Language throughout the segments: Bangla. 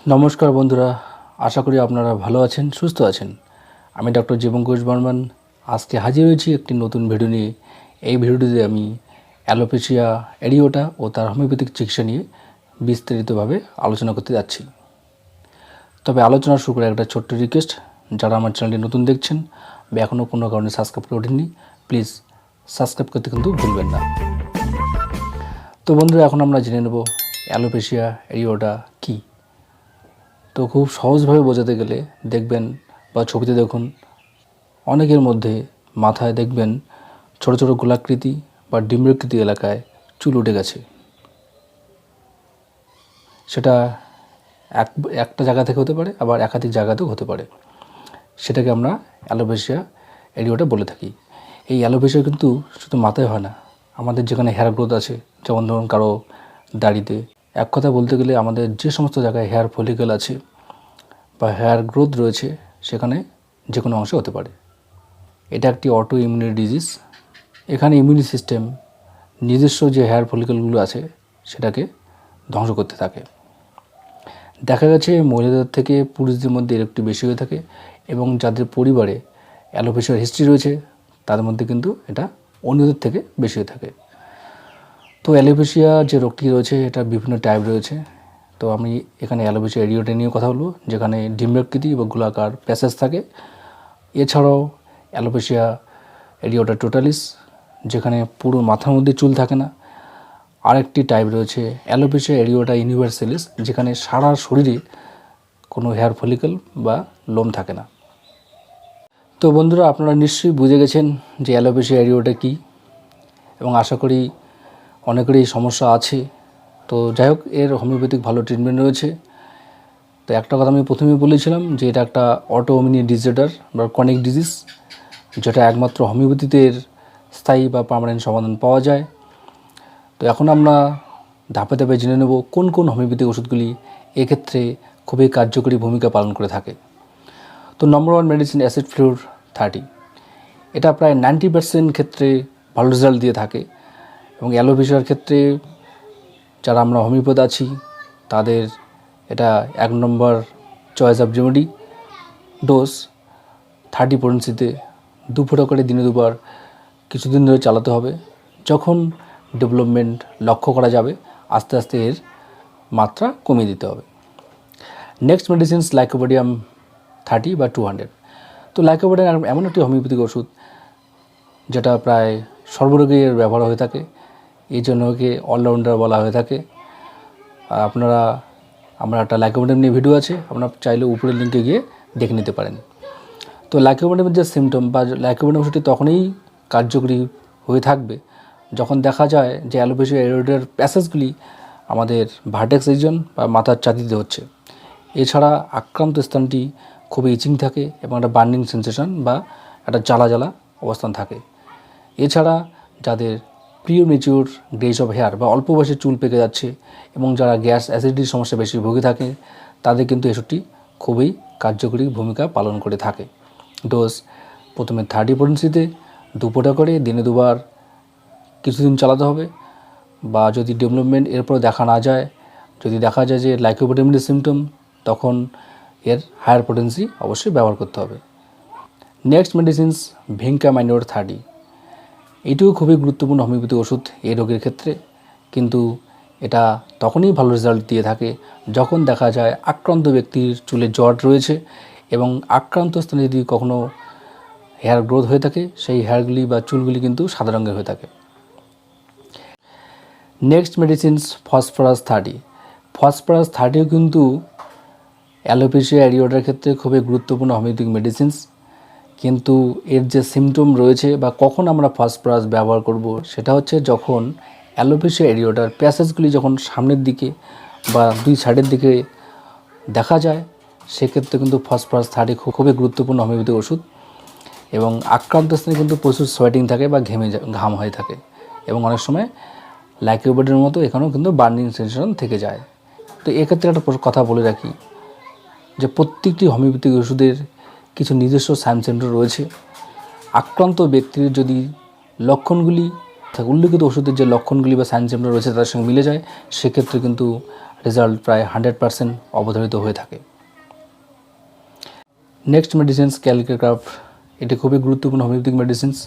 নমস্কার বন্ধুরা, আশা করি আপনারা ভালো আছেন, সুস্থ আছেন। আমি ডক্টর জীবন ঘোষ বর্মন আজকে হাজির হয়েছি একটি নতুন ভিডিও নিয়ে। এই ভিডিওটিতে আমি অ্যালোপেশিয়া এরিওটা ও তার হোমিওপ্যাথিক চিকিৎসা নিয়ে বিস্তারিতভাবে আলোচনা করতে যাচ্ছি। তবে আলোচনা শুরু করে একটা ছোট্ট রিকোয়েস্ট, যারা আমার চ্যানেলটি নতুন দেখছেন বা এখনও কোনো কারণে সাবস্ক্রাইব করে ওঠেননি, প্লিজ সাবস্ক্রাইব করতে কিন্তু ভুলবেন না। তো বন্ধুরা, এখন আমরা জেনে নেব অ্যালোপেশিয়া এরিওটা কী। তো খুব সহজভাবে বোঝাতে গেলে দেখবেন বা ছবিতে দেখুন, অনেকের মধ্যে মাথায় দেখবেন ছোট ছোট গোলাকৃতি বা ডিম্বাকৃতি এলাকায় চুল উঠে গেছে। সেটা একটা জায়গা থেকে হতে পারে, আবার একাধিক জায়গাতেও হতে পারে। সেটাকে আমরা অ্যালোপেশিয়া এরিওটা বলে থাকি। এই অ্যালোপেশিয়া কিন্তু শুধু মাথায় হয় না, আমাদের যেখানে হেয়ার গ্রোথ আছে, যেমন ধরুন কারো দাড়িতে, এক কথা বলতে গেলে আমাদের যে সমস্ত জায়গায় হেয়ার ফলিকেল আছে বা হেয়ার গ্রোথ রয়েছে, সেখানে যে কোনো অংশে হতে পারে। এটা একটি অটো ইমিউনি ডিজিজ। এখানে ইমিউনি সিস্টেম নিজস্ব যে হেয়ার ফলিকেলগুলো আছে সেটাকে ধ্বংস করতে থাকে। দেখা গেছে মহিলাদের থেকে পুরুষদের মধ্যে এর একটু বেশি হয়ে থাকে, এবং যাদের পরিবারে অ্যালোপেশিয়ার হিস্ট্রি রয়েছে তাদের মধ্যে কিন্তু এটা অন্যদের থেকে বেশি হয়ে থাকে। তো অ্যালোপেশিয়া যে রোগটি রয়েছে এটা বিভিন্ন টাইপ রয়েছে। তো আমি এখানে অ্যালোপেশিয়া এরিওটা নিয়ে কথা বলবো, যেখানে ডিম্বাকৃতি বা গোলাকার প্যাসেজ থাকে। এছাড়াও অ্যালোপেশিয়া এরিওটা টোটালিস, যেখানে পুরো মাথার মধ্যে চুল থাকে না। আরেকটি টাইপ রয়েছে অ্যালোপেশিয়া এরিওটা ইউনিভার্সালিস, যেখানে সারা শরীরে কোনো হেয়ার ফলিকেল বা লোম থাকে না। তো বন্ধুরা, আপনারা নিশ্চয়ই বুঝে গেছেন যে অ্যালোপেশিয়া এরিওটা কী, এবং আশা করি অনেকেরই সমস্যা আছে। তো যাই হোক, এর হোমিওপ্যাথিক ভালো ট্রিটমেন্ট রয়েছে। তো একটা কথা আমি প্রথমেই বলেছিলাম যে এটা একটা অটোইমিউন ডিসঅর্ডার বা ক্রনিক ডিজিজ, যেটা একমাত্র হোমিওপ্যাথিতে এর স্থায়ী বা পার্মানেন্ট সমাধান পাওয়া যায়। তো এখন আমরা ধাপে ধাপে জেনে নেব কোন কোন হোমিওপ্যাথিক ওষুধগুলি এক্ষেত্রে খুবই কার্যকরী ভূমিকা পালন করে থাকে। তো নম্বর 1 মেডিসিন অ্যাসিড ফ্লুর 30। এটা প্রায় 90% ক্ষেত্রে ভালো রেজাল্ট দিয়ে থাকে, এবং অ্যালোপেশিয়ার ক্ষেত্রে যারা আমরা হোমিওপ্যাথ আছি তাদের এটা 1 নম্বর চয়েস অফ রেমেডি। ডোজ 30 পোটেন্সিতে 2 ফোঁটা করে দিনে 2 বার কিছুদিন ধরে চালাতে হবে। যখন ডেভেলপমেন্ট লক্ষ্য করা যাবে, আস্তে আস্তে এর মাত্রা কমিয়ে দিতে হবে। নেক্সট মেডিসিনস লাইকোপোডিয়াম 30 বা 200। তো লাইকোপোডিয়াম এমন একটি হোমিওপ্যাথিক ওষুধ যেটা প্রায় সর্বরোগের ব্যবহার হয়ে থাকে, এই জন্য ওকে অলরাউন্ডার বলা হয়ে থাকে। আপনারা আমার একটা লাইকোপোডিয়াম নিয়ে ভিডিও আছে, আপনারা চাইলে উপরের লিঙ্কে গিয়ে দেখে নিতে পারেন। তো লাইকোপোডিয়ামের যে সিমটম বা লাইকোপোডিয়াম ওষুধটি তখনই কার্যকরী হয়ে থাকবে যখন দেখা যায় যে অ্যালোপেশিয়া এরিওটার প্যাসেজগুলি আমাদের ভার্টেক্স রিজন বা মাথার চাঁদিতে হচ্ছে। এছাড়া আক্রান্ত স্থানটি খুবই ইচিং থাকে এবং একটা বার্নিং সেন্সেশন বা একটা জ্বালা জ্বালা অবস্থান থাকে। এছাড়া যাদের প্রিয় মেচিউর গ্রেস অফ হেয়ার বা অল্প বয়সে চুল পেকে যাচ্ছে এবং যারা গ্যাস অ্যাসিডিটির সমস্যা বেশি ভুগে থাকে, তাদের কিন্তু এসবটি খুবই কার্যকরী ভূমিকা পালন করে থাকে। ডোজ প্রথমে 30 পোটেন্সিতে 2 ফোঁটা করে দিনে 2 বার কিছুদিন চালাতে হবে। বা যদি ডেভেলপমেন্ট এরপর দেখা না যায়, যদি দেখা যায় যে লাইকোপোডিয়ামের সিমটম, তখন এর হায়ার পোটেন্সি অবশ্যই ব্যবহার করতে হবে। নেক্সট মেডিসিনস ভিঙ্কামাইনোর 30। এটিও খুবই গুরুত্বপূর্ণ হোমিওপ্যাথি ওষুধ এই রোগের ক্ষেত্রে, কিন্তু এটা তখনই ভালো রেজাল্ট দিয়ে থাকে যখন দেখা যায় আক্রান্ত ব্যক্তির চুলে জট রয়েছে এবং আক্রান্ত স্থানে যদি কখনো হেয়ার গ্রোথ হয়ে থাকে, সেই হেয়ারগুলি বা চুলগুলি কিন্তু সাদা রঙের হয়ে থাকে। Next medicines phosphorus 30। ফসফরাস 30ও কিন্তু অ্যালোপেশিয়া এরিওটার ক্ষেত্রে খুবই গুরুত্বপূর্ণ হোমিওপ্যাথিক মেডিসিনস, কিন্তু এর যে সিমটম রয়েছে বা কখন আমরা ফসফরাস ব্যবহার করব, সেটা হচ্ছে যখন অ্যালোপেশিয়া এরিওটার প্যাসেজগুলি যখন সামনের দিকে বা 2 সাইডের দিকে দেখা যায়, সেক্ষেত্রে কিন্তু ফসফরাস 30 খুবই গুরুত্বপূর্ণ হোমিওপ্যাথিক ওষুধ। এবং আক্রান্ত স্থানে কিন্তু প্রচুর সোয়েটিং থাকে বা ঘাম হয়ে থাকে, এবং অনেক সময় লাইকোপোডিয়ামের মতো এখানেও কিন্তু বার্নিং সেন্সেশন থেকে যায়। তো এক্ষেত্রে একটা কথা বলে রাখি যে প্রত্যেকটি হোমিওপ্যাথিক ওষুধের কিছু নিজস্ব সাইন সেন্টার রয়েছে। আক্রান্ত ব্যক্তির যদি লক্ষণগুলি উল্লেখিত ওষুধের যে লক্ষণগুলি বা সাইন সিমটম রয়েছে তাদের সঙ্গে মিলে যায়, সেক্ষেত্রে কিন্তু রেজাল্ট প্রায় 100% অবধারিত হয়ে থাকে। নেক্সট মেডিসিনস ক্যালকেক্রাফ, এটি খুবই গুরুত্বপূর্ণ হোমিওপ্যাথিক মেডিসিনস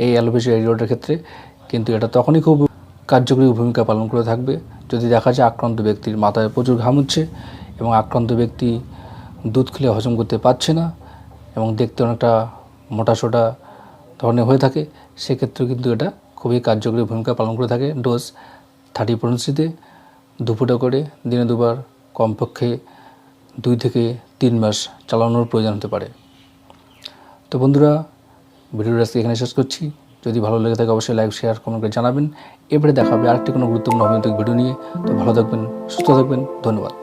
এই অ্যালোপেশিয়া এরিওটার ক্ষেত্রে, কিন্তু এটা তখনই খুব কার্যকরী ভূমিকা পালন করে থাকবে যদি দেখা যায় আক্রান্ত ব্যক্তির মাথায় প্রচুর ঘাম হচ্ছে এবং আক্রান্ত ব্যক্তি দুধ খেলে হজম করতে পারছে না এবং দেখতে অনেকটা মোটাসোটা ধরনের হয়ে থাকে। সেক্ষেত্রে কিন্তু এটা খুবই কার্যকরী ভূমিকা পালন করে থাকে। ডোজ 30 পটেন্সিতে 2 ফুটা করে দিনে 2 বার কমপক্ষে 2 থেকে 3 মাস চালানোর প্রয়োজন হতে পারে। তো বন্ধুরা, ভিডিওটা আজকে এখানে শেষ করছি। যদি ভালো লেগে থাকে অবশ্যই লাইক, শেয়ার, কমেন্ট করে জানাবেন। এবারে দেখা হবে আরেকটি কোনো গুরুত্বপূর্ণ হোমিওপ্যাথিক ভিডিও নিয়ে। তো ভালো থাকবেন, সুস্থ থাকবেন, ধন্যবাদ।